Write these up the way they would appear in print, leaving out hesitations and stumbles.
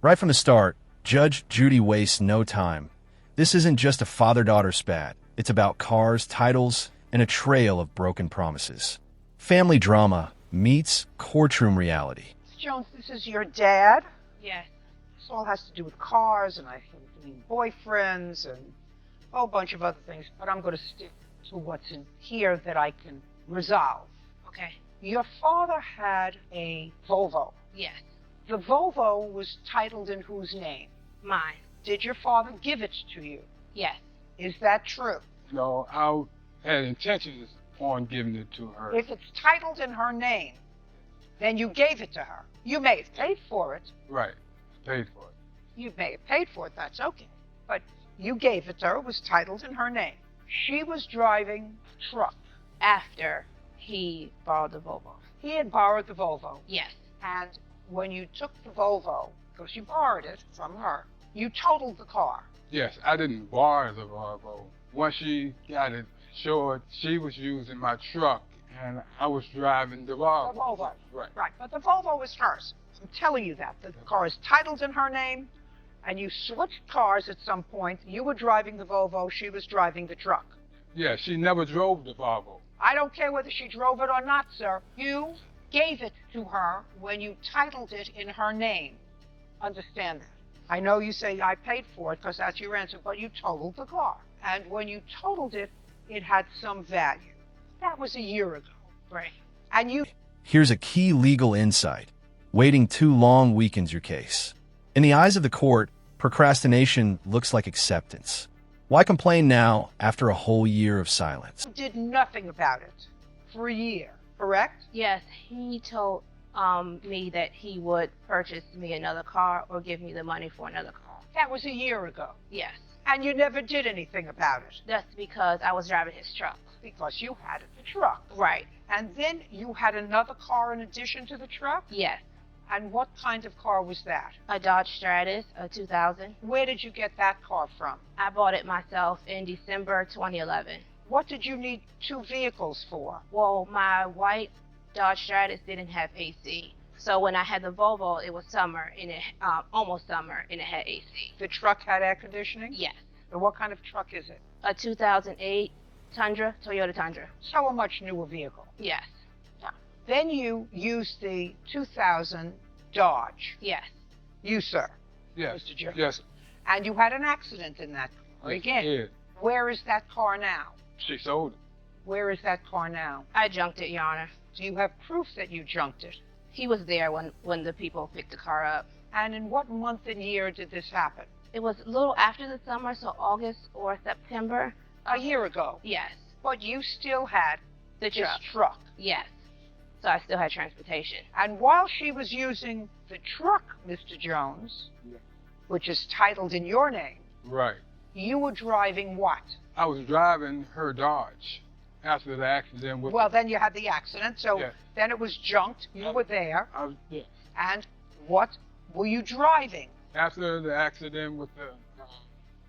Right from the start, Judge Judy wastes no time. This isn't just a father-daughter spat. It's about cars, titles, and a trail of broken promises. Family drama meets courtroom reality. Jones, this is your dad? Yes. This all has to do with cars, and I think boyfriends, and a whole bunch of other things, but I'm going to stick to what's in here that I can resolve. Okay. Your father had a Volvo. Yes. The Volvo was titled in whose name? Mine. Did your father give it to you? Yes. Is that true? No, I had intentions on giving it to her. If it's titled in her name, then you gave it to her. You may have paid for it. Right. Paid for it. You may have paid for it, that's okay. But you gave it to her, it was titled in her name. She was driving a truck. After he borrowed the Volvo. He had borrowed the Volvo. Yes. And when you took the Volvo, because you borrowed it from her, you totaled the car. Yes, I didn't borrow the Volvo. Once she got it insured, she was using my truck, and I was driving the Volvo. The Volvo. Right. Right, but the Volvo is hers. I'm telling you that. The car is titled in her name, and you switched cars at some point. You were driving the Volvo, she was driving the truck. Yeah, she never drove the Volvo. I don't care whether she drove it or not, sir. You gave it to her when you titled it in her name. Understand that. I know you say I paid for it because that's your answer, but you totaled the car. And when you totaled it, it had some value. That was a year ago. Right. And you... Here's a key legal insight. Waiting too long weakens your case. In the eyes of the court, procrastination looks like acceptance. Why complain now after a whole year of silence? did nothing about it for a year, correct? Yes. He told me that he would purchase me another car or give me the money for another car. That was a year ago. Yes. And you never did anything about it That's because I was driving his truck. because you had the truck. Right. And then you had another car in addition to the truck? Yes. And what kind of car was that? A Dodge Stratus, a 2000. Where did you get that car from? I bought it myself in December 2011. What did you need two vehicles for? Well, my white Dodge Stratus didn't have AC. So when I had the Volvo, it was summer and it almost summer and it had AC. The truck had air conditioning? Yes. And what kind of truck is it? A 2008 Tundra, Toyota Tundra. So a much newer vehicle. Yes. Then you used the 2000 Dodge. Yes. You, sir. Yes. Mr. Jones. Yes. And you had an accident in that car. Yes, Again, yeah. where is that car now? She sold it. Where is that car now? I junked it, Your Honor. Do you have proof that you junked it? He was there when the people picked the car up. And in what month and year did this happen? It was a little after the summer, so August or September. A year ago. Yes. But you still had The this truck. truck. Yes. So I still had transportation. And while she was using the truck, Mr. Jones, Yeah. which is titled in your name, Right. you were driving what? I was driving her Dodge after the accident with. Well, then you had the accident, so Yeah. then it was junked. You were there. Yeah. And what were you driving? After the accident with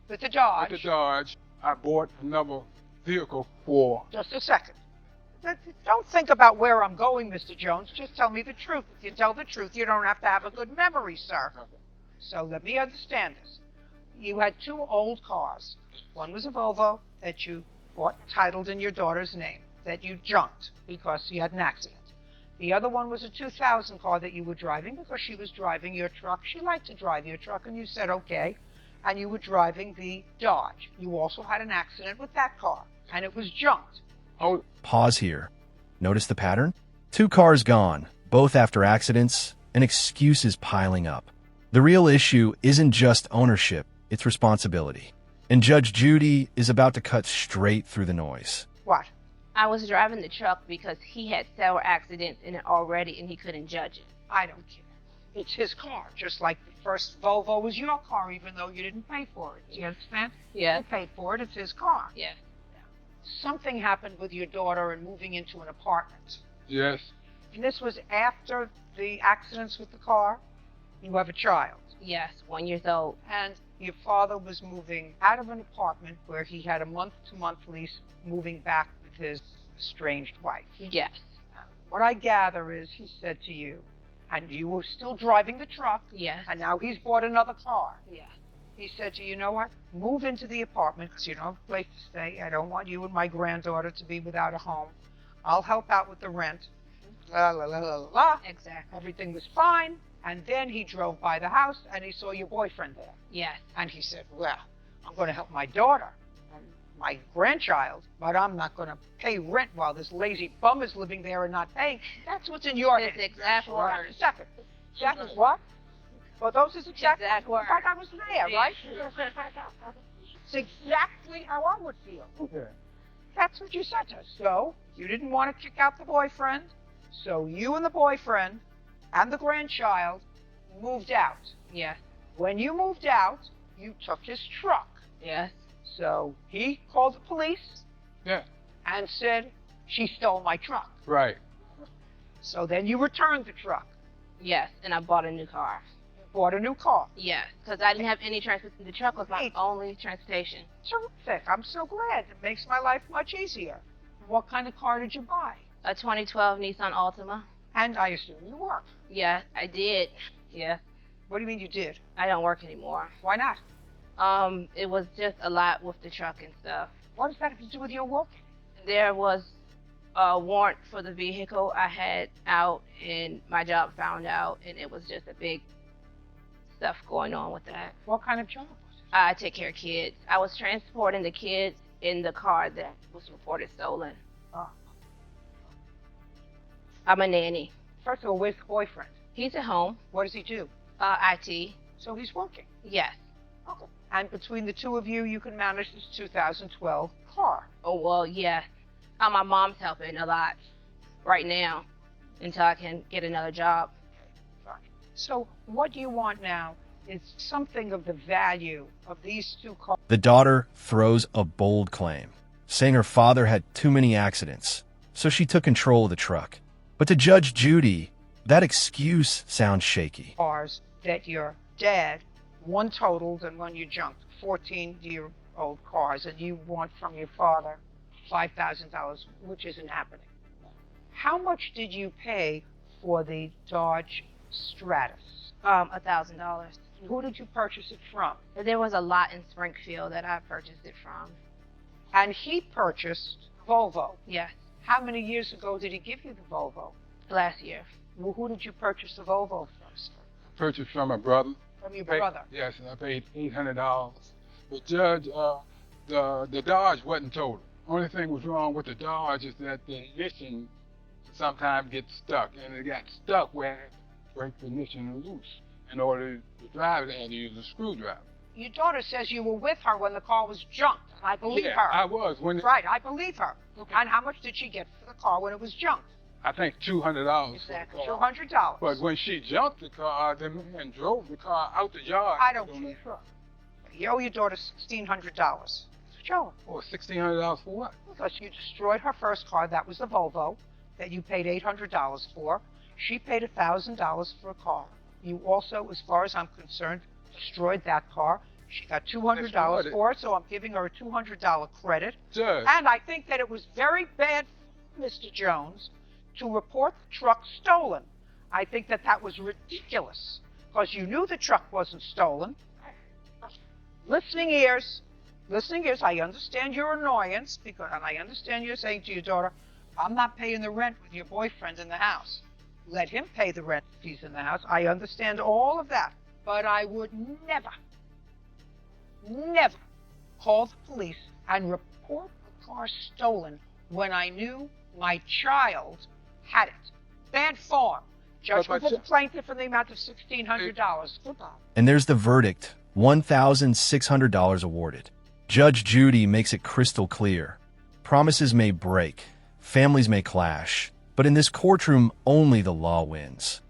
With the Dodge. the Dodge, I bought another vehicle for. Just a second. Don't think about where I'm going, Mr. Jones. Just tell me the truth. If you tell the truth, you don't have to have a good memory, sir. So let me understand this. You had two old cars. One was a Volvo that you bought titled in your daughter's name, that you junked because you had an accident. The other one was a 2000 car that you were driving because she was driving your truck. She liked to drive your truck, and you said, okay. And you were driving the Dodge. You also had an accident with that car, and it was junked. Oh, Pause here. Notice the pattern? Two cars gone, both after accidents, and excuses piling up. The real issue isn't just ownership, it's responsibility. And Judge Judy is about to cut straight through the noise. What? I was driving the truck because he had several accidents in it already and he couldn't judge it. I don't care. It's his car, just like the first Volvo was your car, even though you didn't pay for it. Do you understand? Yes. You paid for it. It's his car. Yes. Something happened with your daughter in moving into an apartment. yes. And this was after the accidents with the car. You have a child. Yes. 1 year old. And your father was moving out of an apartment where he had a month-to-month lease, moving back with his estranged wife. Yes. What I gather is he said to you, and you were still driving the truck, Yes. and now he's bought another car. Yes. He said to you, you know what? Move into the apartment because you don't have a place to stay. I don't want you and my granddaughter to be without a home. I'll help out with the rent. La, la, la, la, la. Exactly. Everything was fine. And then he drove by the house and he saw your boyfriend there. Yes. And he said, well, I'm going to help my daughter and my grandchild, but I'm not going to pay rent while this lazy bum is living there and not paying. That's what's in your His head. exact words. Second. Second what? Well, those is exact words. Like I was there, right? It's exactly how I would feel. Okay. That's what you said to us. So, you didn't want to kick out the boyfriend, so you and the boyfriend and the grandchild moved out. Yes. When you moved out, you took his truck. Yes. So, he called the police Yeah. and said, she stole my truck. Right. So then you returned the truck. Yes. And I bought a new car. Bought a new car. Yes. Because I didn't have any transportation. The truck was my Great. only transportation. Terrific. I'm so glad. It makes my life much easier. What kind of car did you buy? A 2012 Nissan Altima. And I assume you work. Yeah, I did. Yeah. What do you mean you did? I don't work anymore. Why not? It was just a lot with the truck and stuff. What does that have to do with your working? There was a warrant for the vehicle I had out, and my job found out, and it was just a big stuff going on with that. What kind of job was it? I take care of kids. I was transporting the kids in the car that was reported stolen. Oh. I'm a nanny. First of all, where's the boyfriend? He's at home. What does he do? IT. So he's working. Yes. Okay. And between the two of you, you can manage this 2012 car. Oh, well, yes. My mom's helping a lot right now until I can get another job. Fine. So what you want now is something of the value of these two cars. The daughter throws a bold claim, saying her father had too many accidents, so she took control of the truck. But to Judge Judy, that excuse sounds shaky. Cars that your dad, one totaled and one you junked, 14-year-old cars, and you want from your father $5,000, which isn't happening. How much did you pay for the Dodge Stratus? $1,000. Who did you purchase it from? There was a lot in Springfield that I purchased it from. And he purchased Volvo. Yes. How many years ago did he give you the Volvo? Last year. Well, who did you purchase the Volvo from, sir? Purchased from my brother. From your brother. Yes, and I paid $800. But Judge, the Dodge wasn't total. Only thing was wrong with the Dodge is that the ignition sometimes gets stuck, and it got stuck where it break the ignition loose. In order to drive it, I had to use a screwdriver. Your daughter says you were with her when the car was junked. I believe Yeah, her. I was. Right, I believe her. Okay. And how much did she get for the car when it was junked? I think $200. Exactly. $200. But when she jumped the car, the man drove the car out the yard. I don't care. You owe your daughter $1,600. Show her. Oh, $1,600 for what? Because you destroyed her first car. That was the Volvo that you paid $800 for. She paid $1,000 for a car. You also, as far as I'm concerned, destroyed that car. She got $200 for it, so I'm giving her a $200 credit. Judge. And I think that it was very bad, Mr. Jones, to report the truck stolen. I think that that was ridiculous because you knew the truck wasn't stolen. Listening ears, I understand your annoyance and I understand you're saying to your daughter, I'm not paying the rent with your boyfriend in the house. Let him pay the rent if he's in the house. I understand all of that, but I would never call the police and report the car stolen when I knew my child had it. Bad form. Judgment for the plaintiff in the amount of $1,600. Goodbye. And there's the verdict, $1,600 awarded. Judge Judy makes it crystal clear. Promises may break, families may clash, but in this courtroom, only the law wins.